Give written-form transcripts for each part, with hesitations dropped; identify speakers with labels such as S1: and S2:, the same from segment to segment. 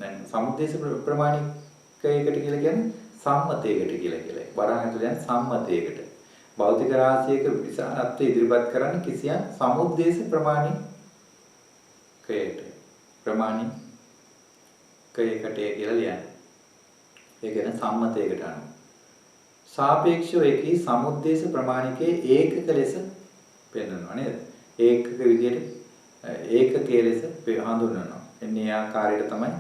S1: දැන් සමුද්දේශ ප්‍රමාණිකයකට කියලා කියන්නේ සම්මතයකට කියලා. වරහන් ඇතුළේ යන සම්මතයකට. භෞතික රාශියක විශාලත්වය ඉදිරිපත් කරන්න කිසියම් සමුද්දේශ ප්‍රමාණිකයට කියලා ලියන්නේ. ඒ කියන්නේ සම්මතයකට අනුව. සාපේක්ෂව එකී සමුද්දේශ ප්‍රමාණිකයේ ඒකක ලෙස පෙන්වනවා නේද? ඒකක විදියට ඒකකයේ ලෙස හඳුන්වනවා. එන්නේ ආකාරයට තමයි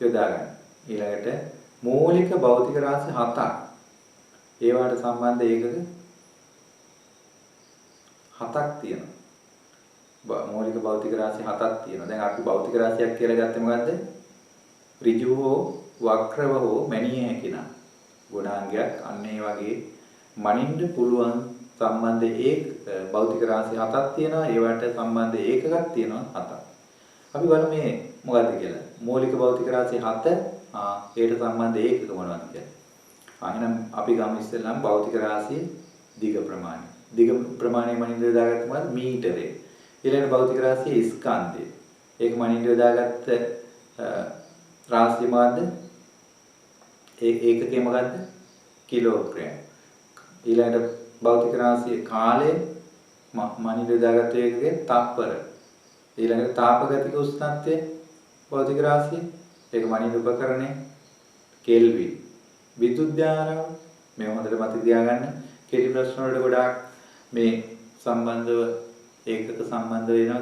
S1: යොදාගන්නේ. ඊළඟට මූලික භෞතික රාශි 7ක්. ඒවට සම්බන්ධ ඒකක 7ක් තියෙනවා. මූලික භෞතික රාශි 7ක් තියෙනවා. දැන් අපි භෞතික රාශියක් කියලා ගත්තේ මොකද්ද? ඍජුව හෝ වක්‍රව හෝ මැනිය හැකි නම් ගුණාංගයක් අන්න ඒ වගේ මනින්න පුළුවන් සම්බන්ධ භෞතික රාශි 7ක් තියෙනවා. ඒවට සම්බන්ධ ඒකකක් තියෙනවා 7ක්. අපි බලමු මේ මොකද්ද කියලා. මූලික භෞතික රාශි 7 ඒකට සම්බන්ධ ඒකක මොනවද කියලා. එහෙනම් අපි ගමු ඉස්සෙල්ලාම භෞතික රාශියේ දිග ප්‍රමාණය. දිග ප්‍රමාණය මනින්න දාගත්ත මොකද්ද? මීටරේ. ඊළඟ භෞතික රාශියේ ස්කන්ධය. ඒක මනින්න දාගත්ත රාශිය මොකද්ද? ඒකකේ මොකද්ද? කිලෝග්‍රෑම්. ඊළඟ භෞතික රාශියේ කාලය මනින්න දාගත්ත ඒකකේ තප්පර. ඊළඟ තාපගතික උෂ්ණත්වය භෞතික රාශිය ඒක මනින්න උපකරණය කෙල්වින්. විදුලි ධාරාව මේ හොඳට මතක තියාගන්න. කෙටි ප්‍රශ්න වලට ගොඩාක් මේ සම්බන්ධව ඒකක සම්බන්ධ වෙනවා.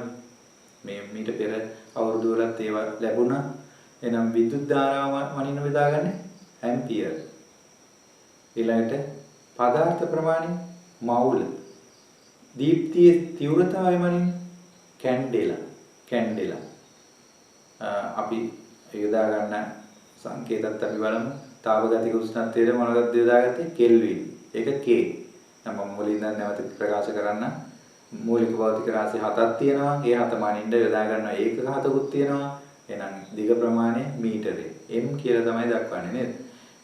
S1: මේ මීට පෙර අවුරුදු වලත් ඒවා ලැබුණා. එහෙනම් විදුලි ධාරාව මනින්න බෙදාගන්න ඇම්පියර්. ඊළඟට පදාර්ථ ප්‍රමාණය මවුල්. දීප්තියේ තීව්‍රතාවය මනින්න කැන්ඩෙලා. අපි යොදා ගන්න සංකේතත් අපි බලමු. තාපගතික උෂ්ණත්වයට මොනවද යොදාගත්තේ? කෙල්වින්. ඒක K. නම් මම මුලින්ම නැවත ප්‍රකාශ කරන්න. මූලික භෞතික රාශි 7ක් තියෙනවා. ඒ 7 මනින්න යොදා ගන්න ඒකක 7කුත් තියෙනවා. එහෙනම් දිග ප්‍රමාණය මීටරේ. m කියලා තමයි දක්වන්නේ නේද?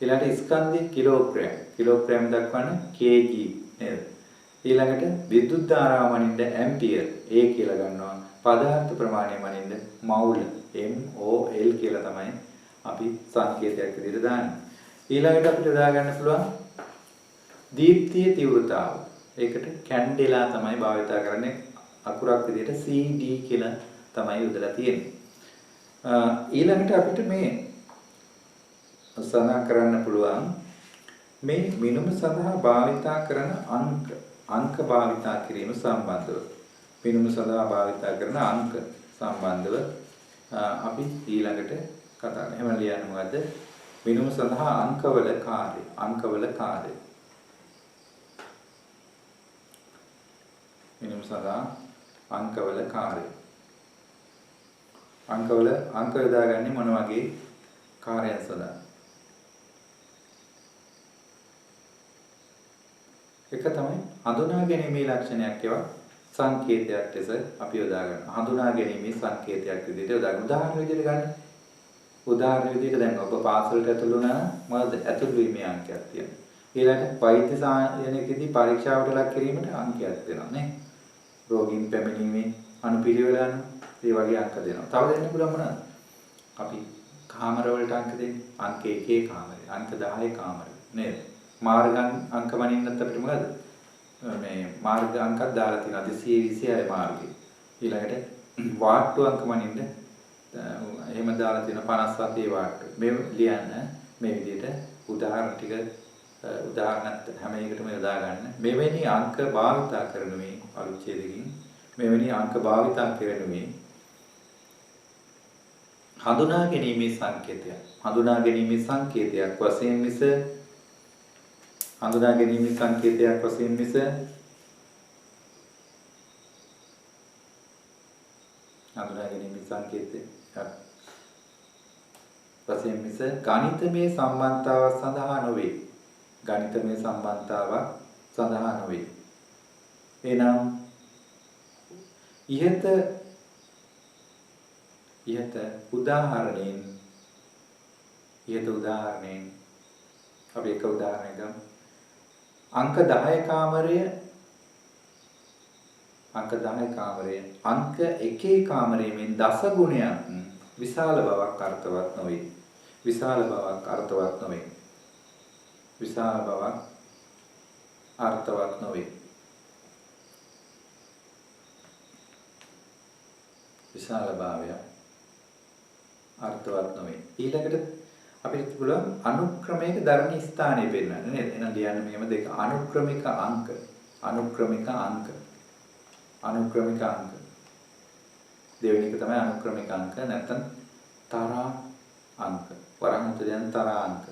S1: ඊළඟට ස්කන්ධය කිලෝග්‍රෑම්. කිලෝග්‍රෑම් දක්වන්නේ kg නේද? ඊළඟට විදුලි ධාරාව මනින්න ඇම්පියර්. A කියලා ගන්නවා. පදාර්ථ ප්‍රමාණය මනින්න මවුල්. MOL කියලා තමයි අපි සංකේතයක් විදිහට දාන්නේ. ඊළඟට අපිට දාගන්න පුළුවන් දීප්තියේ තීව්‍රතාව. ඒකට කැන්ඩෙලා තමයි භාවිත කරන්නේ. අකුරක් විදිහට CD කියලා තමයි යොදලා තියෙන්නේ. ඊළඟට අපිට මේ සඳහන් කරන්න පුළුවන් මේ මිනුම සඳහා භාවිතා කරන අංක භාවිතා කිරීම සම්බන්ධව. මිනුම සඳහා භාවිතා කරන අංක සම්බන්ධව අපි ඊළඟට කතා කරමු. එහෙම ලියන්න මොකද්ද? මිනුම සඳහා අංකවල කාර්ය. මිනුම සඳහා අංකවල කාර්ය. අංක යොදාගන්නේ මොන වගේ කාර්යයන් සඳහා? එක තමයි හඳුනා ගැනීමේ ලක්ෂණයක් ඒවා සංකේතයක් ලෙස අපි යොදා ගන්නවා. හඳුනා ගැනීමේ සංකේතයක් විදිහට යොදා ගන්න. උදාහරණ විදිහට ගන්න. උදාහරණ විදිහට දැන් ඔබ පාසලට ඇතුළු වුණා මොකද ඇතුළු වීමේ අංකයක් තියෙනවා. ඊළඟට වෛද්‍ය සායනයකදී පරීක්ෂාවට ලක් කිරීමට අංකයක් දෙනවා නේ. රෝගීන් පැමිණීමේ අනුපිළිවෙල ඒ වගේ අංක දෙනවා. තව දෙන්න පුළුවන් මොනවද? අපි කාමර වලට අංක දෙන්නේ. අංක 1 කාමරේ, අංක 10 කාමරේ නේද? මාර්ග අංක මනින්නත් අපිට මොකද? මේ මාර්ග අංකක් දාලා තියෙනවා 226 මාර්ගය. ඊළඟට වාට්ටු අංක මනින්න එහෙම දාලා තියෙනවා 57 වාට්ටු. මේ ලියන්න මේ විදිහට උදාහරණ ටික උදාහරණත් හැම එකටම යොදා ගන්න. මෙවැනි අංක භාවිතා කරන මේ අනුච්ඡේදකින් මෙවැනි අංක භාවිතා කරන මේ හඳුනා ගැනීමේ සංකේතයක්. හඳුනා ගැනීමේ සංකේතයක් වශයෙන් මිස හඳුනා ගැනීමේ සංකේතයක් වශයෙන් මිස හඳුනා ගැනීමේ සංකේතයක් වශයෙන් මිස ගණිතමය සම්බන්ධතාවක් සඳහා නොවේ. ගණිතමය සම්බන්ධතාවක් සඳහා නොවේ. එනම් ඉහත උදාහරණයෙන් අපි එක උදාහරණයක් ගමු. අංක 10 කාමරය අංක 1 කාමරයෙන් දස ගුණයක් විශාල බවක් අර්ථවත් නොවේ. විශාල බවක් අර්ථවත් නොවේ. විශාල බවක් අර්ථවත් නොවේ. විශාල භාවය අර්ථවත් නොවේ. ඊළඟට අපිට පුළුවන් අනුක්‍රමයක ධර්ම ස්ථානය පෙන්වන්න නේද? එහෙනම් ලියන්න මෙහෙම දෙක අනුක්‍රමික අංක. අනුක්‍රමික අංක. අනුක්‍රමික අංක. දෙවෙනි එක තමයි අනුක්‍රමික අංක නැත්නම් තරා අංක. වරහන් උතරියන් තරා අංක.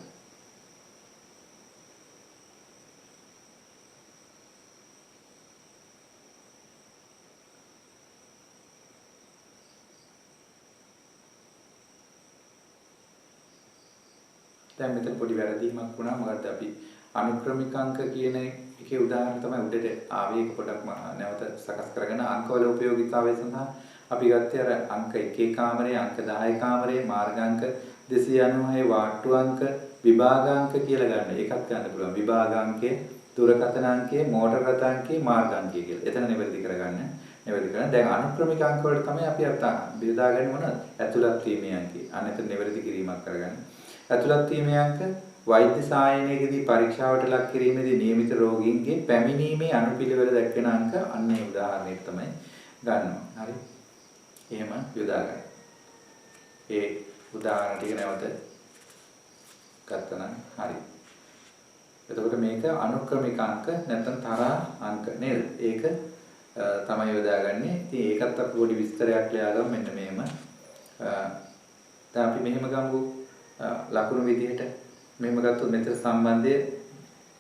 S1: දැන් මෙතන පොඩි වැරදීමක් වුණා. මොකද අපි අනුක්‍රමික අංක කියන එකේ උදාහරණ තමයි උඩට ආවේ. ඒක පොඩක් නැවත සකස් කරගෙන අංකවල ප්‍රයෝගිකාවය සඳහා අපි ගත්තේ අර අංක 1 කාමරයේ අංක 10 කාමරයේ මාර්ගාංක 296 වාට්ටු අංක විභාගාංක කියලා ගන්න. ඒකත් ගන්න පුළුවන්. විභාගාංකයේ දුරකථන අංකයේ මෝටර රථ අංකයේ මාර්ගාංකය කියලා. එතන නිවැරදි කරගන්න. නිවැරදි කරගන්න. දැන් අනුක්‍රමික අංක වලට තමයි අපි බෙදාගන්නේ මොනවද? ඇතුළත් වීමේ අංකය. අන්න එතන නිවැරදි කිරීමක් කරගන්න. ඇතුළත් වීමේ අංක වෛද්‍ය සායනයේදී පරීක්ෂාවට ලක් කිරීමේදී නියමිත රෝගීන්ගේ පැමිණීමේ අනුපිළිවෙල දැක්වෙන අංක අන්න ඒ උදාහරණයක් තමයි ගන්නවා. හරි. එහෙම යොදා ගන්න. ඒ උදාහරණ ටික නැවත ගත්තනම් හරි. එතකොට මේක අනුක්‍රමික අංක නැත්නම් තරා අංක නේද? ඒක තමයි යොදාගන්නේ. ඉතින් ඒකත් අපි පොඩි විස්තරයක් ලියාගමු මෙන්න මෙහෙම. දැන් අපි මෙහෙම ගමු ලකුණු විදිහට මෙහෙම ගත්තොත් මෙතන සම්බන්ධය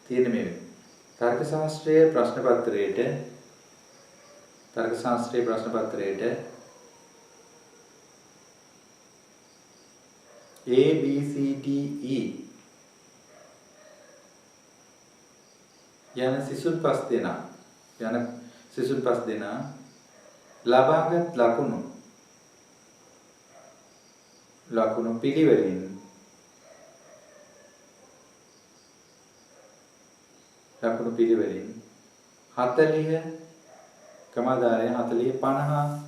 S1: තියෙන මේ තර්ක ශාස්ත්‍රයේ ප්‍රශ්න පත්‍රයේට A B C D E යන සිසුන් පස් දෙනා ලබාගත් ලකුණු පිළිවෙලින් 40 ක්‍රමාදාරය 40 50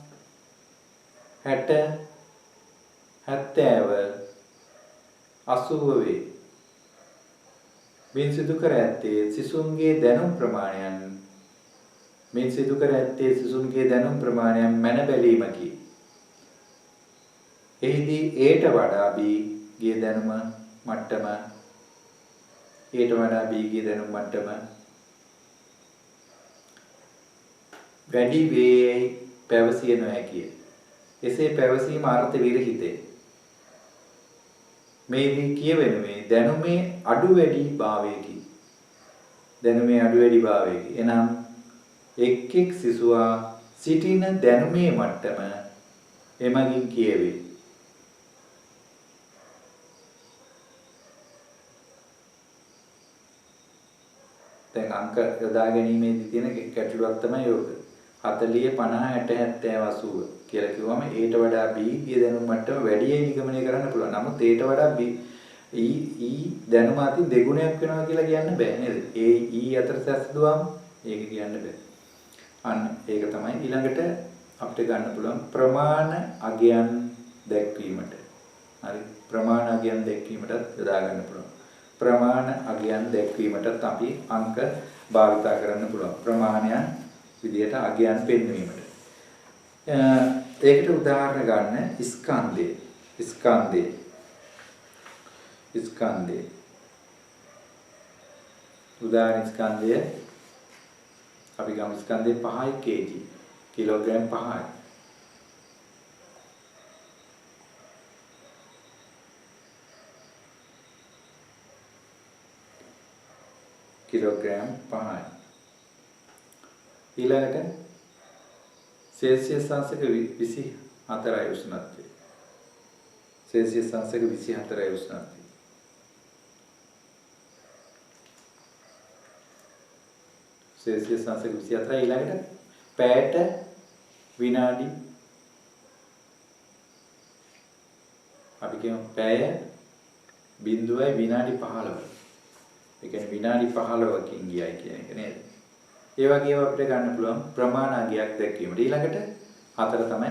S1: 60 70 80 වේ. මින් සිදු කර ඇත්තේ සිසුන්ගේ දැනුම් ප්‍රමාණයන් මැන බැලීමකි. එහිදී Aට වඩා B ගේ දැනුම මට්ටම වැඩි වේ පැවසිය නොහැකිය. එසේ පැවසීම අර්ථ විරහිතය. මේදී කියවෙනුවේ දැනුමේ අඩු වැඩි භාවයකි. එනම් එක් සිසුවා සිටින දැනුමේ මට්ටම එමගින් කියවේ. දැන් අංක යොදා ගැනීමේදී තියෙන ගැටලුවක් තමයි යෝග. 40 50 60 70 80 කියලා කිව්වම Aට වඩා B ගේ දැනුම මට්ටම වැඩි නිගමනය කරන්න පුළුවන්. නමුත් Aට වඩා B E දැනුම අතින් දෙගුණයක් වෙනවා කියලා කියන්න බෑ නේද? A E අතර සැසඳුවම ඒක කියන්න බෑ. අන්න ඒක තමයි ඊළඟට අපිට ගන්න පුළුවන් ප්‍රමාණ අගයන් දැක්වීමට. හරි. ප්‍රමාණ අගයන් දැක්වීමටත් යොදා ගන්න පුළුවන්. ප්‍රමාණ අගයන් දැක්වීමටත් අපි අංක භාවිත කරන්න පුළුවන්. ප්‍රමාණයන් විදියට අගයන් පෙන්වීමට. ඒකට උදාහරණ ගන්න ස්කන්ධය. උදාහරණ ස්කන්ධය අපි ගමු ස්කන්ධය 5යි kg කිලෝග්‍රෑම් 5යි. කිලෝග්‍රෑම් 5යි. ඊළඟට සෙල්සියස් අංශක 24යි උෂ්ණත්වය. සෙල්සියස් අංශක 24යි උෂ්ණත්වය. සෙල්සියස් අංශක 24යි ඊළඟට පැයට විනාඩි අපි කියමු පැය බිඳුවයි විනාඩි 15. ඒ කියන්නේ විනාඩි 15කින් ගියයි කියන එක නේද? ඒ වගේම අපිට ගන්න පුළුවන් ප්‍රමාණ අගයක් දැක්වීමට. ඊළඟට හතර තමයි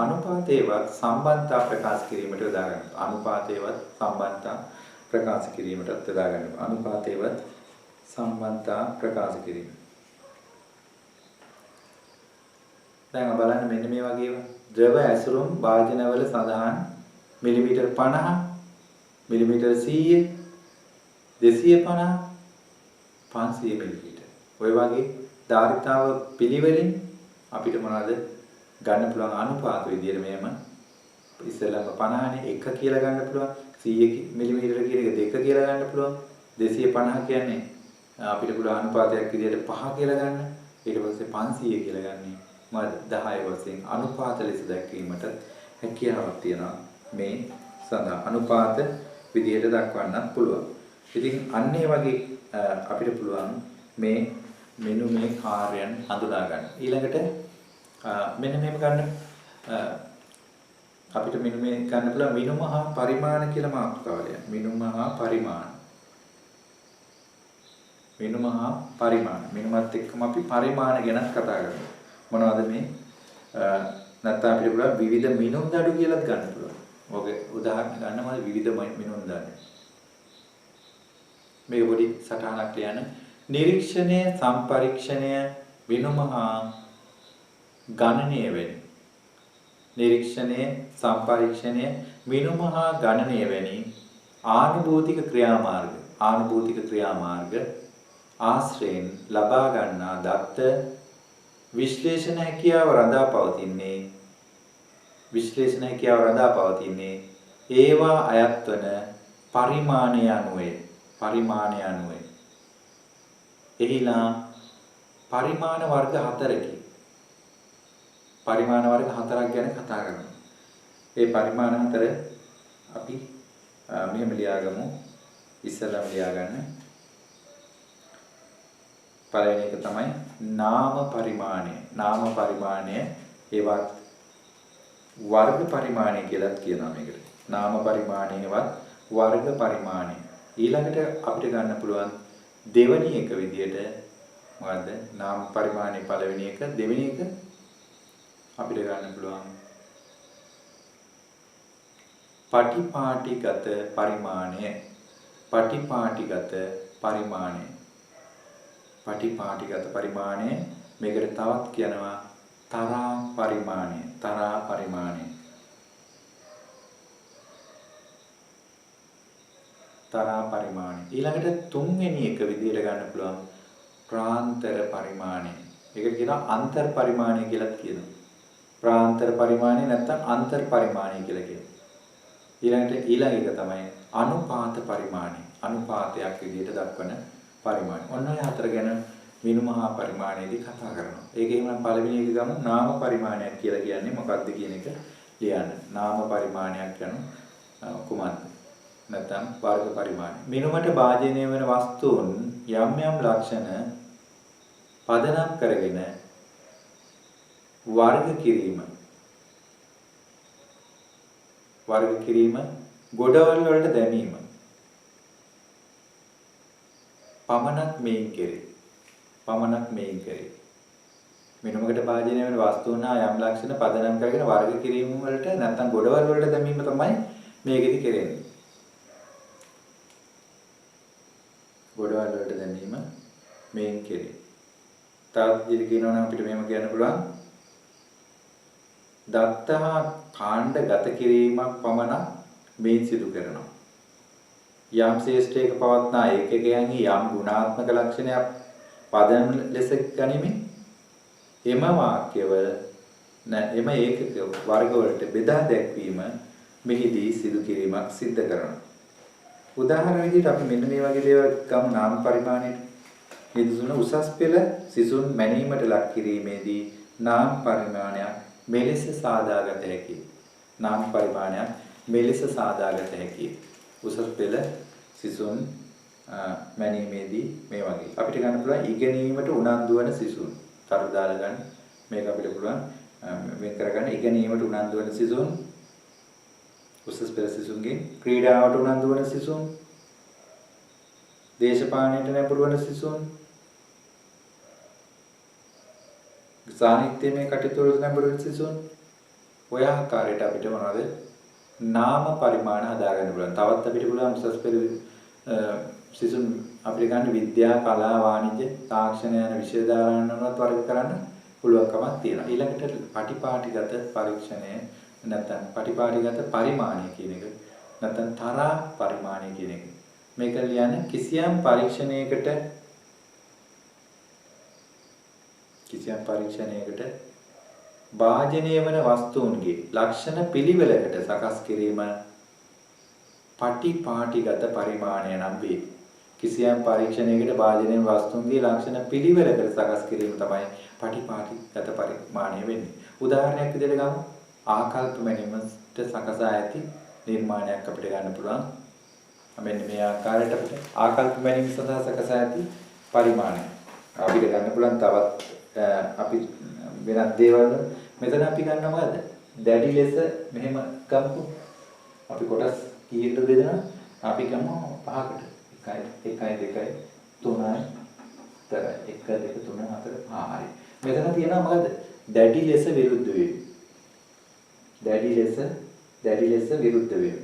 S1: අනුපාතේවත් සම්බන්ධතා ප්‍රකාශ කිරීමට යොදා ගන්නවා. අනුපාතේවත් සම්බන්ධතා ප්‍රකාශ කිරීමට යොදා ගන්නවා. අනුපාතේවත් සම්බන්ධතා ප්‍රකාශ කිරීම. දැන් බලන්න මෙන්න මේ වගේ ද්‍රව ඇසුරුම් වාදනවල සඳහන් මිලිමීටර් 50 මිලිමීටර් 100 250 500 මිලිමීටර් ඔය වගේ ධාරිතාව පිළිවෙලින් අපිට මොනවද ගන්න පුළුවන් අනුපාත විදියට මෙහෙම ඉස්සෙල්ලාම 50නේ 1 කියලා ගන්න පුළුවන් 100 මිලිමීටර කියන එක 2 කියලා ගන්න පුළුවන් 250 කියන්නේ අපිට පුළුවන් අනුපාතයක් විදියට 5 කියලා ගන්න ඊට පස්සේ 500 කියලා ගන්නේ මොකද 10 වශයෙන් අනුපාත ලෙස දැක්වීමට හැකියාවක් තියෙනවා මේ සඳහා අනුපාත විදියට දක්වන්නත් පුළුවන්. ඉතින් අන්න ඒ වගේ අපිට පුළුවන් මේ මෙනු මේ කාර්යයන් හඳුනා ගන්න. ඊළඟට මෙන්න මේක ගන්න අපිට මෙනු මේ ගන්න පුළුවන් මිනුම හා පරිමාණ කියලා මාතෘකාවලිය. මිනුම හා පරිමාණ. මිනුම හා පරිමාණ. මිනුමත් එක්කම අපි පරිමාණ ගැන කතා කරනවා. මොනවද මේ නැත්නම් අපිට පුළුවන් විවිධ මිනුම් දඩු කියලාත් ගන්න පුළුවන්. ඔගේ උදාහරණ ගන්න මොකද විවිධ මිනුම් දඩු. මේක පොඩි සටහනක් ලියන්න. නිරීක්ෂණය සම්පරීක්ෂණය මිනුම හා ගණනය වෙන. නිරීක්ෂණය සම්පරීක්ෂණය මිනුම හා ගණනය වෙනි ආනුභූතික ක්‍රියාමාර්ග ආශ්‍රයෙන් ලබා ගන්නා දත්ත විශ්ලේෂණ හැකියාව රඳා පවතින්නේ ඒවා අයත් වන පරිමාණය අනුවයි. එහිලා පරිමාණ වර්ග 4කි. පරිමාණ වර්ග 4ක් ගැන කතා කරනවා. ඒ පරිමාණ 4 අපි මෙහෙම ලියාගමු. ඉස්සෙල්ලාම ලියාගන්න. පළවෙනි එක තමයි නාම පරිමාණය. නාම පරිමාණය ඒවත් වර්ග පරිමාණය කියලාත් කියනවා මේකට. නාම පරිමාණයවත් වර්ග පරිමාණය. ඊළඟට අපිට ගන්න පුළුවන් දෙවෙනි එක විදියට මොකද්ද? නාම පරිමාණය පළවෙනි එක, දෙවෙනි එක අපිට ගන්න පුළුවන් පටිපාටිගත පරිමාණය. පටිපාටිගත පරිමාණය මේකට තවත් කියනවා තරා පරිමාණය. ඊළඟට තුන්වෙනි එක විදියට ගන්න පුළුවන් ප්‍රාන්තර පරිමාණය. ඒකට කියනවා අන්තර් පරිමාණය කියලාත් කියනවා. ප්‍රාන්තර පරිමාණය නැත්නම් අන්තර් පරිමාණය කියලා කියනවා. ඊළඟ එක තමයි අනුපාත පරිමාණය. අනුපාතයක් විදියට දක්වන පරිමාණය. ඔන්න ඔය හතර ගැන මිනුමහා පරිමාණයේදී කතා කරනවා. ඒකේ නම් පළවෙනි එක ගමු නාම පරිමාණයක් කියලා කියන්නේ මොකක්ද කියන එක ලියන්න. නාම පරිමාණයක් කියන කුමක්ද? නැත්නම් වර්ග පරිමාණය. මිනුමට භාජනය වෙන වස්තුන් යම් ලක්ෂණ පදනම් කරගෙන වර්ග කිරීම ගොඩවල් වලට දැමීම පමණක් මේන් කෙරේ. මිනුමකට භාජනය වෙන වස්තුන් හා යම් ලක්ෂණ පදනම් කරගෙන වර්ග කිරීම වලට නැත්නම් ගොඩවල් වලට දැමීම තමයි මේකෙදි කෙරෙන්නේ. ගොඩවල් වලට දැමීම මේන් කෙරේ. තවත් විදිහට කියනවා නම් අපිට මෙහෙම කියන්න පුළුවන්. දත්ත හා කාණ්ඩ ගත කිරීමක් පමණක් මේ සිදු කරනවා. යම් ශේෂ්ඨයක පවත්නා ඒකකයන්හි යම් ගුණාත්මක ලක්ෂණයක් පදම් ලෙස ගනිමින් එම වාක්‍යවල එම ඒකක වර්ග වලට බෙදා දැක්වීම මෙහිදී සිදු කිරීමක් සිද්ධ කරනවා. උදාහරණ විදිහට අපි මෙන්න මේ වගේ දේවල් ගමු නාම පරිමාණයට. නිදුසුන උසස් පෙළ සිසුන් මැනීමට ලක් කිරීමේදී නාම පරිමාණයක් මෙලෙස සාදාගත හැකියි. නාම පරිමාණයක් මෙලෙස සාදාගත හැකියි. උසස් පෙළ සිසුන් මැනීමේදී මේ වගේ අපිට ගන්න පුළුවන් ඉගෙනීමට උනන්දු වන සිසුන්. තරු දාලා ගන්න. මේක අපිට පුළුවන් වෙන් කරගන්න ඉගෙනීමට උනන්දු වන සිසුන්. උසස් පෙළ සිසුන්ගෙන් ක්‍රීඩාවට උනන්දු වන සිසුන්. දේශපාලනයට නැඹුරු වන සිසුන්. සාහිත්‍යමය කටයුතු වල නැඹුරු සිසුන් ඔය ආකාරයට අපිට මොනවද නාම පරිමාණ හදාගන්න පුළුවන්. තවත් අපිට පුළුවන් උසස් පෙළ සිසුන් අපිට ගන්න විද්‍යා, කලා, වාණිජ්‍ය, තාක්ෂණ යන විෂය දානවත් වර්ග කරන්න පුළුවන්කමක් තියෙනවා. ඊළඟට පටිපාටිගත පරීක්ෂණය නැත්නම් පටිපාටිගත පරිමාණය කියන එක නැත්නම් තරා පරිමාණය කියන එක. මේක ලියන්නේ කිසියම් පරීක්ෂණයකට භාජනය වන වස්තුන්ගේ ලක්ෂණ පිළිවෙලකට සකස් කිරීම පටිපාටිගත පරිමාණය නම් වේ. කිසියම් පරීක්ෂණයකට භාජනය වන වස්තුන්ගේ ලක්ෂණ පිළිවෙලකට සකස් කිරීම තමයි පටිපාටිගත පරිමාණය වෙන්නේ. උදාහරණයක් විදිහට ගමු. ආකල්ප මැනීමට සකසා ඇති නිර්මාණයක් අපිට ගන්න පුළුවන්. මෙන්න මේ ආකාරයට අපිට ආකල්ප මැනීම සඳහා සකසා ඇති පරිමාණය. අපිට ගන්න පුළුවන් තවත් අපි වෙනත් දේවල් මෙතන අපි ගන්නවද? දැඩි ලෙස මෙහෙම ගමුකෝ. අපි කොටස් කීයකට බෙදනවා? අපි ගමු 5කට. 1 2 3යි 1 2 3 4 හරි. මෙතන තියෙනවා මොකද? දැඩි ලෙස විරුද්ධ වීම. දැඩි ලෙස විරුද්ධ වීම.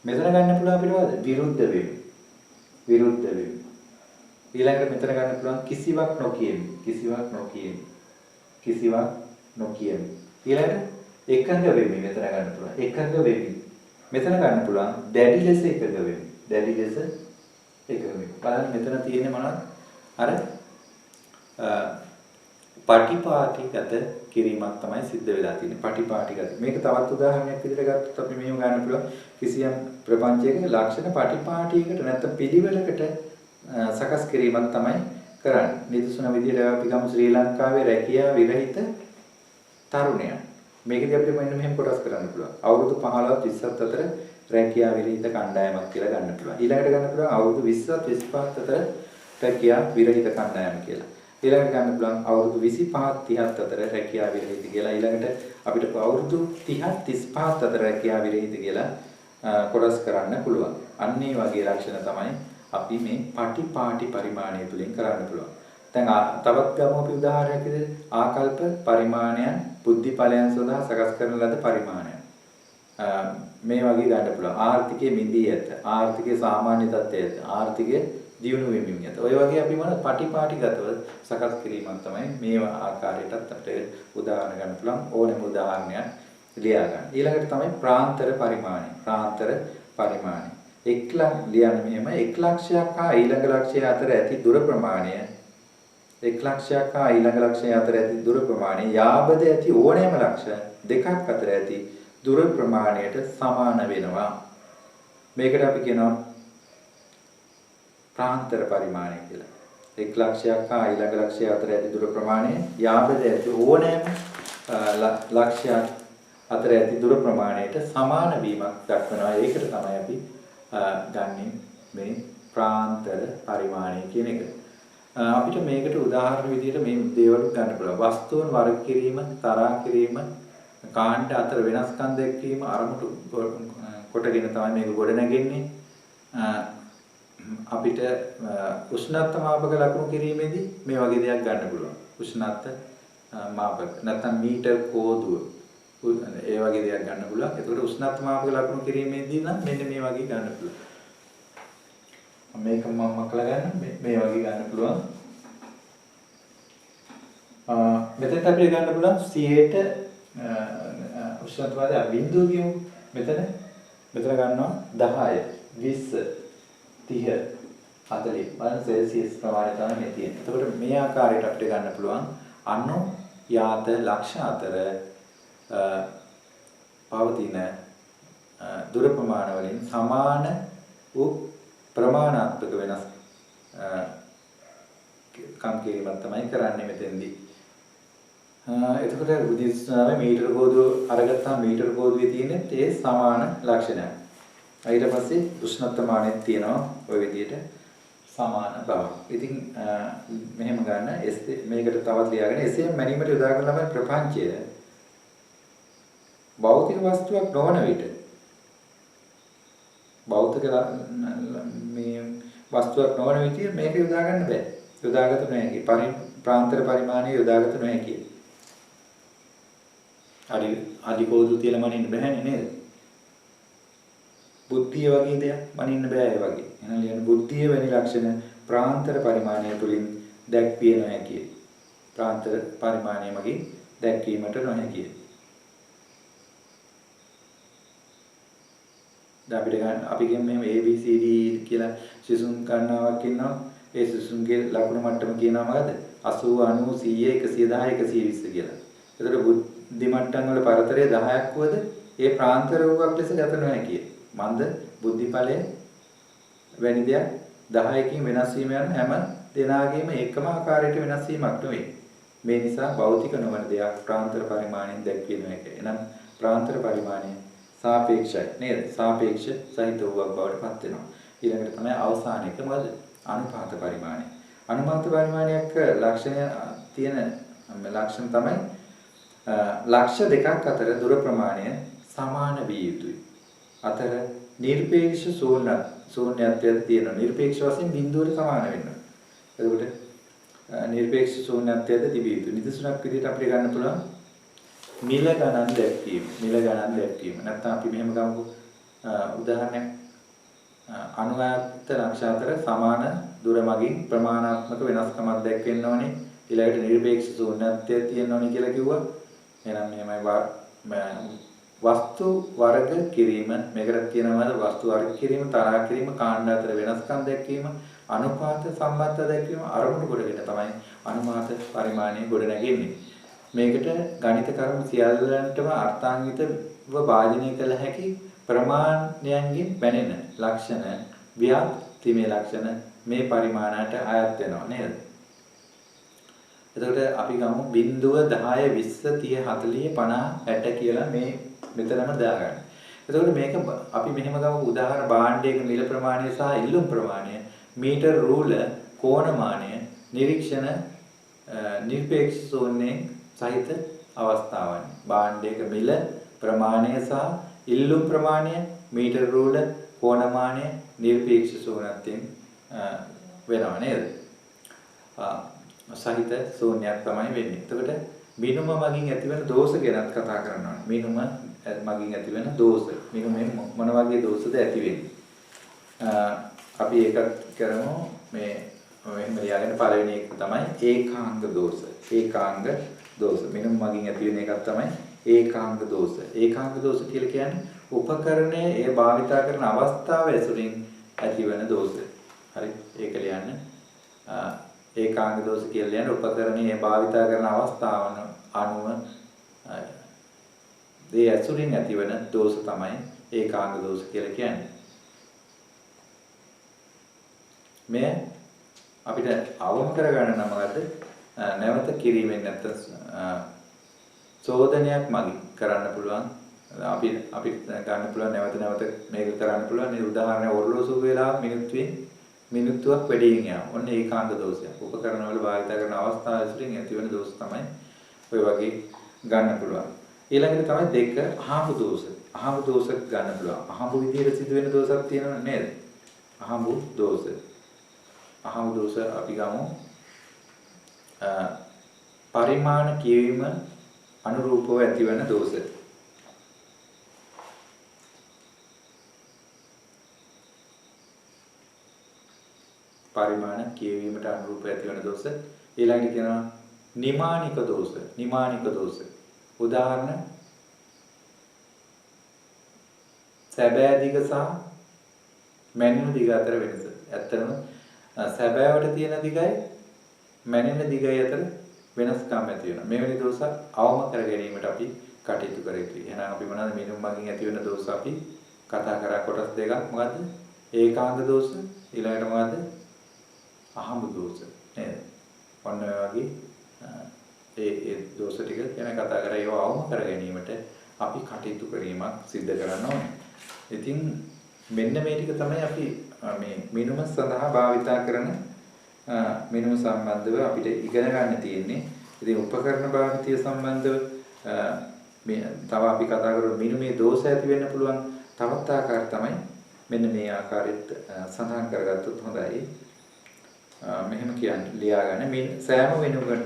S1: මෙතන ගන්න පුළුවන් අපිට මොකද? විරුද්ධ වීම. ඊළඟට මෙතන ගන්න පුළුවන් කිසිවක් නොකියමි. ඊළඟට එකඟ වෙමි මෙතන ගන්න පුළුවන්. එකඟ වෙමි. මෙතන ගන්න පුළුවන් දැඩි ලෙස එකඟ වෙමි. බලන්න මෙතන තියෙන්නේ මොනවද? අර පටිපාටිගත කිරීමක් තමයි සිද්ධ වෙලා තියෙන්නේ. පටිපාටිගත. මේක තවත් උදාහරණයක් විදිහට ගත්තොත් අපි මෙහෙම ගන්න පුළුවන්. කිසියම් ප්‍රපංචයක ලක්ෂණ පටිපාටියකට නැත්නම් පිළිවෙලකට සකස් කිරීමක් තමයි කරන්නේ. නිදසුන විදිහට අපි ගමු ශ්‍රී ලංකාවේ රැකියා විරහිත තරුණයන්. මේකදී අපිට මෙන්න මෙහෙම කොටස් කරන්න පුළුවන්. අවුරුදු 15 30ත් අතර රැකියා විරහිත කණ්ඩායමක් කියලා ගන්න පුළුවන්. ඊළඟට ගන්න පුළුවන් අවුරුදු 20ත් 25ත් අතර රැකියා විරහිත කණ්ඩායම කියලා. ඊළඟට ගන්න පුළුවන් අවුරුදු 25ත් 30ත් අතර රැකියා විරහිත කියලා. ඊළඟට අපිට අවුරුදු 30ත් 35ත් අතර රැකියා විරහිත කියලා කොටස් කරන්න පුළුවන්. අන්න ඒ වගේ ලක්ෂණ තමයි අපි මේ පටිපාටි පරිමාණය තුලින් කරන්න පුළුවන්. දැන් තවත් ගමු අපි උදාහරණයක් විදිහට ආකල්ප පරිමාණයන් බුද්ධි ඵලයන් සඳහා සකස් කරන ලද පරිමාණයන්. මේ වගේ ගන්න පුළුවන්. ආර්ථිකයේ මිදී ඇත. ආර්ථිකයේ සාමාන්‍ය තත්ත්වය ඇත. ආර්ථිකයේ දියුණු වෙමින් ඇත. ඔය වගේ අපි මොන පටිපාටිගතව සකස් කිරීමක් තමයි මේ ආකාරයටත් අපිට උදාහරණ ගන්න පුළුවන්. ඕනෙම උදාහරණයක් ලියා ගන්න. ඊළඟට තමයි ප්‍රාන්තර පරිමාණය. ලියන්න මෙහෙම 1 ලක්ෂයක් හා ඊළඟ ලක්ෂය අතර ඇති දුර ප්‍රමාණය 1 ලක්ෂයක් හා ඊළඟ ලක්ෂය අතර ඇති දුර ප්‍රමාණය යාබද ඇති ඕනෑම ලක්ෂ දෙකක් අතර ඇති දුර ප්‍රමාණයට සමාන වෙනවා. මේකට අපි කියනවා ප්‍රාන්තර පරිමාණය කියලා. 1 ලක්ෂයක් හා ඊළඟ ලක්ෂය අතර ඇති දුර ප්‍රමාණය යාබද ඇති ඕනෑම ලක්ෂයක් අතර ඇති දුර ප්‍රමාණයට සමාන වීමක් දක්වනවා. ඒකට තමයි අපි ගන්නේ මේ ප්‍රාන්තර පරිමාණය කියන එක. අපිට මේකට උදාහරණ විදිහට මේ දේවල් ගන්න පුළුවන්. වස්තුන් වර්ග කිරීම, තරහා කිරීම, කාණ්ඩ අතර වෙනස්කම් දැක්වීම අරමුණු කොටගෙන තමයි මේක ගොඩ නැගෙන්නේ. අපිට උෂ්ණත්ව මාපක ලකුණු කිරීමේදී මේ වගේ දෙයක් ගන්න පුළුවන්. උෂ්ණත්ව මාපක නැත්නම් මීටර් කෝදුව ඒ වගේ දෙයක් ගන්න පුළුවන්. ඒකට උෂ්ණත්ව මාපක ලකුණු කිරීමේදී නම් මෙන්න මේ වගේ ගන්න පුළුවන්. මේක මම මකලා ගන්න මේ වගේ ගන්න පුළුවන්. මෙතෙන් අපිට ගන්න පුළුවන් 100ට උෂ්ණත්වය බිඳුව කියමු. මෙතන ගන්නවා 10 20 30 40 බලන්න සෙල්සියස් ප්‍රමාණය තමයි මේ තියෙන්නේ. එතකොට මේ ආකාරයට අපිට ගන්න පුළුවන් අණු යාත ලක්ෂ අතර පවතින දුර ප්‍රමාණ වලින් සමාන වූ ප්‍රමාණාත්මක වෙනස් කම් කිරීමක් තමයි කරන්නේ මෙතෙන්දී. එතකොට උදිස්නාවේ මීටර කෝදුව අරගත්තාම මීටර කෝදුවේ තියෙන ඒ සමාන ලක්ෂණයක්. ඊට පස්සේ උෂ්ණත්වමානෙත් තියෙනවා ওই විදිහට සමාන බව. ඉතින් මෙහෙම ගන්න මේකට තවත් ලියාගෙන එසේ මැනීමට යොදා ගන්න ලබන ප්‍රපංචය භෞතික වස්තුවක් නොවන විට භෞතික මේ වස්තුවක් නොවන විට මේක යොදා ගන්න බෑ. යොදාගත නොහැකි. ප්‍රාන්තර පරිමාණය යොදාගත නොහැකි. අඩි කෝදු තියලා මනින්න බෑනේ නේද? බුද්ධිය වගේ දෙයක් මනින්න බෑ ඒ වගේ. එහෙනම් ලියන්න බුද්ධිය වැනි ලක්ෂණ ප්‍රාන්තර පරිමාණය තුලින් දැක්විය නොහැකිය. ප්‍රාන්තර පරිමාණය මගින් දැක්වීමට නොහැකිය. දැන් අපිට ගන්න අපි කියන්නේ මෙහෙම ABCD කියලා සිසුන් ගණනාවක් ඉන්නවා. ඒ සිසුන්ගේ ලකුණු මට්ටම කියනවා මොකද? 80 90 100 110 120 කියලා. ඒතර බුද්ධි මට්ටම් වල පරතරය 10ක් වුවද ඒ ප්‍රාන්තර රූපයක් ලෙස ගත නොහැකිය. මන්ද බුද්ධිඵලය වැනි දෙයක් 10කින් වෙනස් වීම යන හැම දෙනාගේම එකම ආකාරයට වෙනස් වීමක් නෙවෙයි. මේ නිසා භෞතික නොවන දෙයක් ප්‍රාන්තර පරිමාණයෙන් දැක්විය නොහැකිය. එනම් ප්‍රාන්තර පරිමාණය සාපේක්ෂයි නේද? සාපේක්ෂ සහිත වූවක් බවට පත් වෙනවා. ඊළඟට තමයි අවසාන එක මොකද? අනුපාත පරිමාණය. අනුපාත පරිමාණයක ලක්ෂණය තියෙන ලක්ෂණ තමයි ලක්ෂ දෙකක් අතර දුර ප්‍රමාණය සමාන විය යුතුයි. අතර නිර්පේක්ෂ ශූන්‍යත්වයක් තියෙනවා. නිර්පේක්ෂ වශයෙන් බිඳුවට සමාන වෙනවා. එතකොට නිර්පේක්ෂ ශූන්‍යත්වයද තිබිය යුතුයි. නිදසුනක් විදිහට අපිට ගන්න පුළුවන් මිල ගණන් දැක්වීම. මිල ගණන් දැක්වීම. නැත්නම් අපි මෙහෙම ගමුකෝ. උදාහරණයක් අනුයාත ලක්ෂ අතර සමාන දුර මගින් ප්‍රමාණාත්මක වෙනස්කමක් දැක්වෙන්න ඕනේ. ඊළඟට නිර්පේක්ෂ ශූන්‍යත්වය තියෙන්න ඕනේ කියලා කිව්වා. එහෙනම් මෙහෙමයි වස්තු වර්ග කිරීම මේකට කියනවා වස්තු වර්ග කිරීම තරහා කිරීම කාණ්ඩ අතර වෙනස්කම් දැක්වීම අනුපාත සම්බන්ධ දැක්වීම අරමුණු කොටගෙන තමයි අනුපාත පරිමාණය ගොඩ නැගෙන්නේ. මේකට ගණිත කර්ම සියල්ලන්ටම අර්ථාන්විතව වාජනය කළ හැකි ප්‍රමාණයන්ගෙන් බැනෙන ලක්ෂණ ව්‍යාප්තිමේ ලක්ෂණ මේ පරිමාණයට අයත් වෙනවා නේද? එතකොට අපි ගමු 0 10 20 30 40 50 60 කියලා මේ මෙතනම දාගන්න. එතකොට මේක අපි මෙහෙම ගමු උදාහරණ භාණ්ඩයක මිල ප්‍රමාණය සහ ඉල්ලුම් ප්‍රමාණය මීටර රූල කෝණමානය නිරීක්ෂණ නිර්පේක්ෂ ශූන්‍යයෙන් සහිත අවස්ථාවන්. භාණ්ඩයක මිල ප්‍රමාණය සහ ඉල්ලුම් ප්‍රමාණය මීටර රූල කෝණමානය නිර්පේක්ෂ ශූන්‍යයෙන් වෙනවා නේද? සහිත ශූන්‍යයක් තමයි වෙන්නේ. එතකොට මිනුම මගින් ඇතිවන දෝෂ ගැනත් කතා කරනවා. මිනුම මගින් ඇතිවන දෝෂ. මිනුමෙන් මොන වගේ දෝෂද ඇති වෙන්නේ? අපි ඒකත් කරමු මේ මෙහෙම ලියාගෙන පළවෙනි එක තමයි ඒකාංග දෝෂ. ඒකාංග දෝෂ. මිනුම මගින් ඇති වෙන එකක් තමයි ඒකාංග දෝෂ. ඒකාංග දෝෂ කියලා කියන්නේ උපකරණය ඒ භාවිතා කරන අවස්ථාව ඇසුරින් ඇතිවන දෝෂ. හරි ඒක ලියන්න. ඒකාංග දෝෂ කියලා කියන්නේ උපකරණයේ භාවිතා කරන අවස්ථාවන් අනුව ඒ ඇසුරින් ඇතිවන දෝෂ තමයි ඒකාංග දෝෂ කියලා කියන්නේ. මේ අපිට අවම කරගන්න නම් මොකද්ද? නැවත කිරීමෙන් නැත්නම් චෝදනයක් මගින් කරන්න පුළුවන්. අපි ගන්න පුළුවන් නැවත මේක කරන්න පුළුවන්. මේ උදාහරණයක් ඔරලෝසුව වෙලා මිනිත්තුවක් වැඩියෙන් යනවා. ඔන්න ඒකාංග දෝෂයක්. උපකරණ වල භාවිත කරන අවස්ථාව ඇසුරින් ඇතිවන දෝෂ තමයි ඔය වගේ ගන්න පුළුවන්. ඊළඟට තමයි දෙක අහඹු දෝෂ. අහඹු දෝෂ ගන්න පුළුවන්. අහඹු විදියට සිදුවෙන දෝෂක් තියෙනව නේද? අහඹු දෝෂ. අහඹු දෝෂ අපි ගමු. පරිමාණ කියවීම අනුරූපව ඇතිවන දෝෂ. පරිමාණ කියවීමට අනුරූපව ඇතිවන දෝෂ. ඊළඟට කියනවා නිමානික දෝෂ. නිමානික දෝෂ. උදාහරණ සැබෑ දිග සහ මැනෙන දිග අතර වෙනස. ඇත්තටම සැබෑවට තියෙන දිගයි මැනෙන දිගයි අතර වෙනස්කම් ඇති වෙනවා. මෙවැනි දෝෂ අවම කර ගැනීමට අපි කටයුතු කර යුතුයි. එහෙනම් අපි මොනවාද මිනුම් මගින් ඇති වෙන දෝෂ අපි කතා කරා කොටස් දෙකක්. මොකද්ද? ඒකාංග දෝෂ ඊළඟට මොකද්ද? අහඹු දෝෂ නේද? ඔන්න ඔය වගේ ඒ දෝෂ ටික ගැන කතා කරලා ඒව අවම කර ගැනීමට අපි කටයුතු කිරීමක් සිදු කරන්න ඕනේ. ඉතින් මෙන්න මේ ටික තමයි අපි මේ මිනුම සඳහා භාවිතා කරන මිනුම සම්බන්ධව අපිට ඉගෙන ගන්න තියෙන්නේ. ඉතින් උපකරණ භාවිතය සම්බන්ධව මේ තව අපි කතා කරමු මිනුමේ දෝෂ ඇති වෙන්න පුළුවන් තවත් ආකාර තමයි මෙන්න මේ ආකාරයට සඳහන් කරගත්තොත් හොඳයි. මෙහෙම කියන්නේ ලියා ගන්න සෑම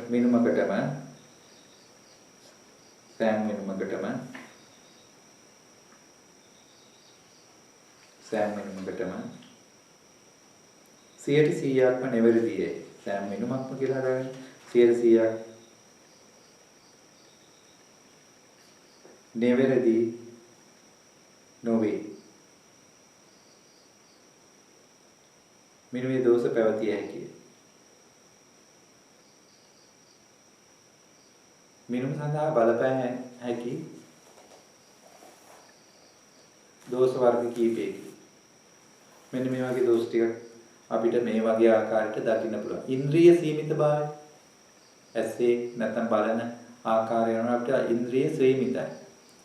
S1: මිනුමකටම සෑම මිනුමකටම 100%ක්ම නිවැරදියි. සෑම මිනුමක්ම කියලා හදාගන්න 100%ක් නිවැරදි නොවේ. මිනුමේ දෝෂ පැවතිය හැකියි. මිනුම සඳහා බලපෑ හැකි දෝෂ වර්ග කීපයකි. මෙන්න මේ වගේ දෝෂ ටික අපිට මේ වගේ ආකාරයට දකින්න පුළුවන්. ඉන්ද්‍රිය සීමිතභාවය. ඇසේ නැත්නම් බලන ආකාරය යන අපිට ඉන්ද්‍රිය සීමිතයි.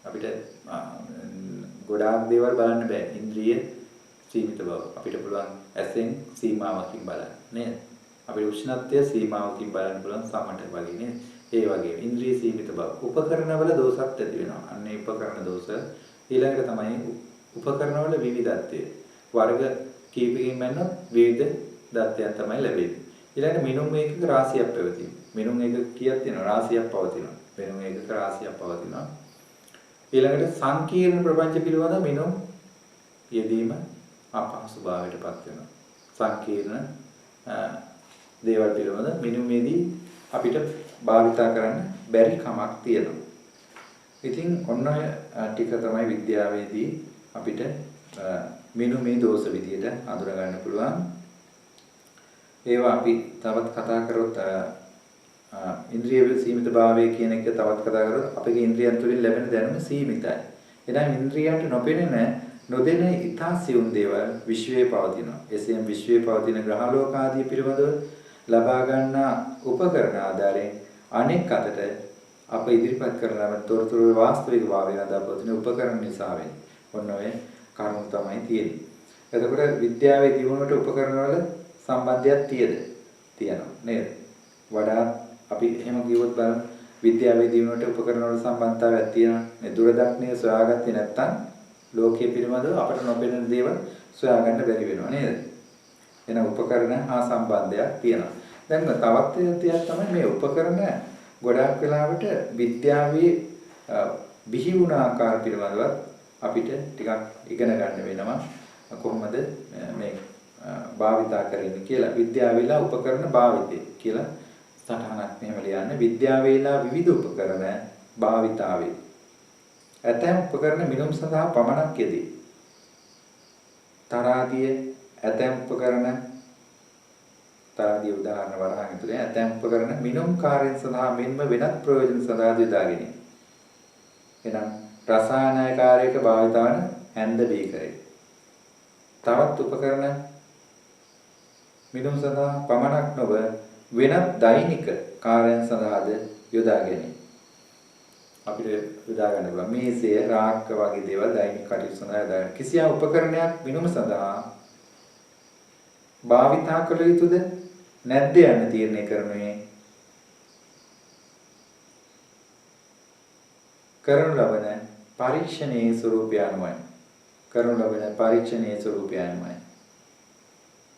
S1: අපිට ගොඩාක් දේවල් බලන්න බෑ. ඉන්ද්‍රිය සීමිත බව. අපිට පුළුවන් ඇසෙන් සීමාවකින් බලන්න නේද? අපිට උෂ්ණත්වය සීමාවකින් බලන්න පුළුවන් සමට වගේ නේද? ඒ වගේ ඉන්ද්‍රිය සීමිත බව. උපකරණවල දෝෂක් ඇති වෙනවා. අන්නේ උපකරණ දෝෂ ඊළඟට තමයි උපකරණවල විවිධත්වය. වර්ග කීපකින් මැන්නොත් විවිධ දත්තයන් තමයි ලැබෙන්නේ. ඊළඟට මිනුම් ඒකක රාශියක් පැවතීම. මිනුම් ඒකක කීයක් තියෙනවා? රාශියක් පවතිනවා. මිනුම් ඒකක රාශියක් පවතිනවා. ඊළඟට සංකීර්ණ ප්‍රපංච පිළිබඳ මිනුම් යෙදීම අපහසු භාවයටපත් වෙනවා. සංකීර්ණ දේවල් පිළිබඳ මිනුමේදී අපිට භාවිතා කරන්න බැරි කමක් තියෙනවා. ඉතින් ඔන්න ඔය ටික තමයි විද්‍යාවේදී අපිට මිනුමේ දෝෂ විදියට අඳුර ගන්න පුළුවන්. ඒවා අපි තවත් කතා කරොත් ඉන්ද්‍රිය සීමිතභාවය කියන එක තවත් කතා කරොත් අපේ ඉන්ද්‍රියන් තුලින් ලැබෙන දැනුම සීමිතයි. එනම් ඉන්ද්‍රියන්ට නොපෙනෙන නොදෙන ඉතා සියුම් දේවල් විශ්වයේ පවතිනවා. එසේම විශ්වයේ පවතින ග්‍රහලෝක ආදී පිළිබඳව ලබා ගන්නා උපකරණ ආධාරයෙන් අනෙක් අතට අප ඉදිරිපත් කරන තොරතුරු වාස්තවික භාවය අදාපවතින උපකරණ නිසා වෙන්නේ. ඔන්න ඔය කරුණු තමයි තියෙන්නේ. එතකොට විද්‍යාවේ දියුණුවට උපකරණ වල සම්බන්ධයක් තියෙනවා නේද? වඩාත් අපි එහෙම කිව්වොත් බලන්න විද්‍යාවේ දියුණුවට උපකරණ වල සම්බන්ධතාවයක් තියෙනවා. මේ දුරදක්ෂණය සොයාගත්තේ නැත්නම් ලෝකයේ පිළිබඳව අපට නොපෙනෙන දේවල් සොයාගන්න බැරි වෙනවා නේද? එන උපකරණ හා සම්බන්ධයක් තියෙනවා. දැන් තවත් දෙයක් තමයි මේ උපකරණ ගොඩාක් වෙලාවට විද්‍යාවේ බිහි වුණ ආකාර පිළිබඳව අපිට ටිකක් ඉගෙන ගන්න වෙනවා. කොහොමද මේ භාවිතා කරන්නේ කියලා. විද්‍යාවේලා උපකරණ භාවිතය කියලා සටහනක් මෙහෙම ලියන්න. විද්‍යාවේලා විවිධ උපකරණ භාවිතාවේ ඇතැම් උපකරණ මිනුම් සඳහා පමණක් යෙදී. තරාදිය ඇතැම් උපකරණ තරාදිය උදාහරණ වරහන් ඇතුලේ ඇතැම් උපකරණ මිනුම් කාර්යයන් සඳහා මෙන්ම වෙනත් ප්‍රයෝජන සඳහා යොදාගෙන. එනම් රසායනිකාරයක භාවිත වන හැන්ද බීකරේ. තවත් උපකරණ මිනුම් සඳහා පමණක් නොව වෙනත් දෛනික කාර්යයන් සඳහාද යොදාගෙන. අපිට යොදා ගන්න පුළුවන් මේසය රාක්ක වගේ දේවල් දෛනික කටයුතු සඳහා යොදා ගන්න. කිසියම් උපකරණයක් මිනුම සඳහා භාවිතා කළ යුතුද නැද්ද යන්න තීරණය කරනුයේ කරනු ලබන පරීක්ෂණයේ ස්වરૂපය අනුවයි.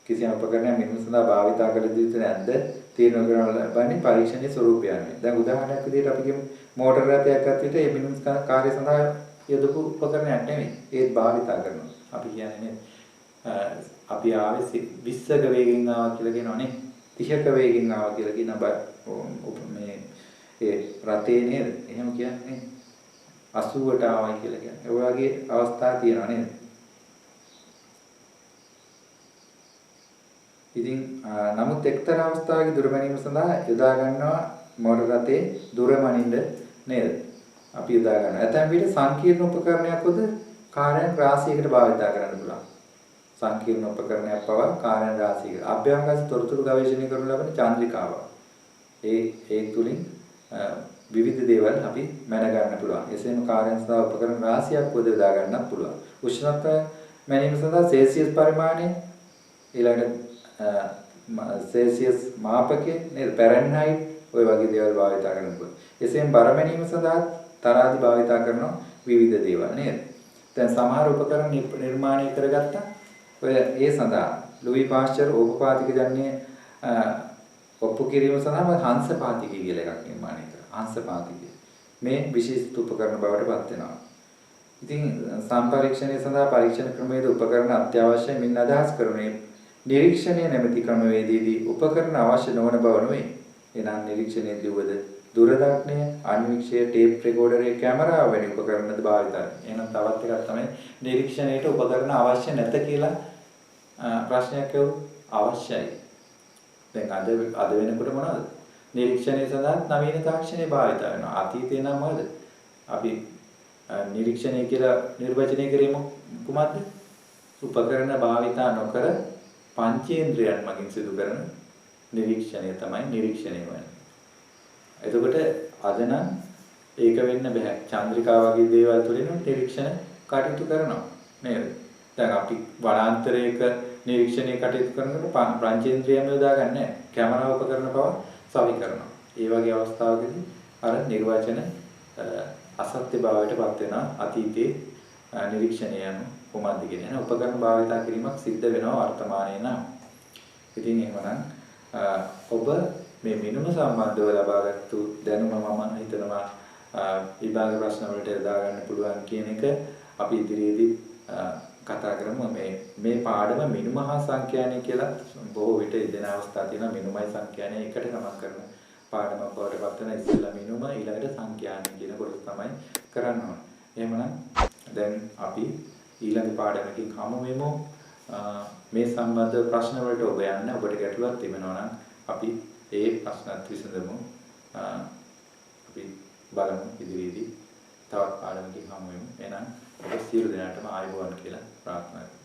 S1: කිසියම් උපකරණයක් මිනුම සඳහා භාවිතා කළ යුතුද නැද්ද තීරණය කරනු ලබන්නේ පරීක්ෂණයේ ස්වરૂපය අනුවයි. දැන් උදාහරණයක් විදිහට අපි කියමු මෝටර රථයක් ගත්තට ඒ මිනුම් කාර්ය සඳහා යොදපු උපකරණයක් නෙමෙයි. ඒත් භාවිතා කරනවා. අපි කියන්නේ අපි ආවේ 20ක වේගෙන් ආවා කියලා කියනවනේ. 30ක වේගෙන් ආවා කියලා කියන මේ ඒ රථේ නේද? එහෙම කියන්නේ 80ට ආවයි කියලා කියන්නේ. ඒ වගේ අවස්ථා තියෙනවා නේද? ඉතින් නමුත් එක්තරා අවස්ථාවක දුරමැනීම සඳහා යොදා ගන්නවා මෝටර රථේ දුරමනින්න නේද? අපි යොදා ගන්නවා. ඇතැම් විට සංකීර්ණ උපකරණයක් උද කාර්යයන් රාශියකට භාවිත කරන්න පුළුවන්. සංකීර්ණ උපකරණයක් පවා කාර්යයන් රාශියකට. අභ්‍යන්තර තොරතුරු ගවේෂණය කරනු ලබන චාන්ද්‍රිකාව. ඒ තුලින් විවිධ දේවල් අපි මැන ගන්න පුළුවන්. එසේම කාර්යයන් සඳහා උපකරණ රාශියක් උද යොදා ගන්නත් පුළුවන්. උෂ්ණත්වය මැනීම සඳහා සෙල්සියස් පරිමාණය ඊළඟට සෙල්සියස් මාපකයේ නේද? ෆැරන්හයිට් ඔය වගේ දේවල් භාවිත කරන්න පුළුවන්. එසේම බර මැනීම සඳහා තරාදි භාවිත කරන විවිධ දේවල් නේද? දැන් සමහර උපකරණ නිර්මාණය කරගත්තා. ඔය ඒ සඳහා ලුයි පාස්චර් ඕපපාතික ජන්‍ය ඔප්පු කිරීම සඳහා හංසපාතිකය කියලා එකක් නිර්මාණය කරා. හංසපාතිකය. මේ විශේෂිත උපකරණ බවට පත් වෙනවා. ඉතින් සම්පරීක්ෂණය සඳහා පරීක්ෂණ ක්‍රමවේද උපකරණ අත්‍යවශ්‍යයි. මින් අදහස් කරුණේ නිරීක්ෂණය නැමැති ක්‍රමවේදයේදී උපකරණ අවශ්‍ය නොවන බව නොවේ. එනම් නිරීක්ෂණයේදී වද දුරදක්නය, අන්වීක්ෂය, ටේප් රෙකෝඩරේ, කැමරාව වැනි උපකරණද භාවිතයි. එහෙනම් තවත් එකක් තමයි නිරීක්ෂණයට උපකරණ අවශ්‍ය නැත කියලා ප්‍රශ්නයක් අවශ්‍යයි. දැන් අද වෙනකොට මොනවද? නිරීක්ෂණය සඳහා නවීන තාක්ෂණය භාවිත වෙනවා. අතීතේ නම් මොකද? අපි නිරීක්ෂණය කියලා නිර්වචනය කරේ කුමක්ද? උපකරණ භාවිතා නොකර පංචේන්ද්‍රයන් මගින් සිදු කරන නිරීක්ෂණය තමයි නිරීක්ෂණය වෙන්නේ. එතකොට අද නම් ඒක වෙන්න බෑ. චන්ද්‍රිකා වගේ දේවල් තුලින් නිරීක්ෂණ කටයුතු කරනවා නේද? දැන් අපි වනාන්තරයක නිරීක්ෂණය කටයුතු කරනකොට පංචේන්ද්‍රියම යොදා ගන්න නැහැ. කැමරා උපකරණ පවා සවි කරනවා. ඒ වගේ අවස්ථාවකදී අර නිර්වචන අසත්‍ය භාවයට පත් වෙන අතීතයේ නිරීක්ෂණය යන කොහොමද කියන උපකරණ භාවිතා කිරීමක් සිද්ධ වෙනවා වර්තමානයේ නම්. ඉතින් එහෙමනම් ඔබ මේ මිනුම සම්බන්ධව ලබාගත්තු දැනුම මම හිතනවා විභාග ප්‍රශ්න වලට යොදා ගන්න පුළුවන් කියන එක අපි ඉදිරියේදී කතා කරමු. මේ පාඩම මිනුම හා සංඛ්‍යානය කියලා බොහෝ විට ඉදෙන අවස්ථා තියෙනවා. මිනුමයි සංඛ්‍යානය එකට සමන් කරන පාඩමක් බවට පත් වෙන ඉස්සෙල්ලා මිනුම ඊළඟට සංඛ්‍යානය කියන කොටස තමයි කරන්න ඕන. එහෙමනම් දැන් අපි ඊළඟ පාඩමකින් හමු වෙමු. මේ සම්බන්ධ ප්‍රශ්න වලට ඔබ යන්න ඔබට ගැටලුවක් තිබෙනවා නම් අපි ඒ ප්‍රශ්නත් විසඳමු. අපි බලමු ඉදිරියේදී තවත් පාඩමකින් හමු වෙමු. එහෙනම් ඔබ සියලු දෙනාටම ආයුබෝවන් කියලා ප්‍රාර්ථනා කරනවා.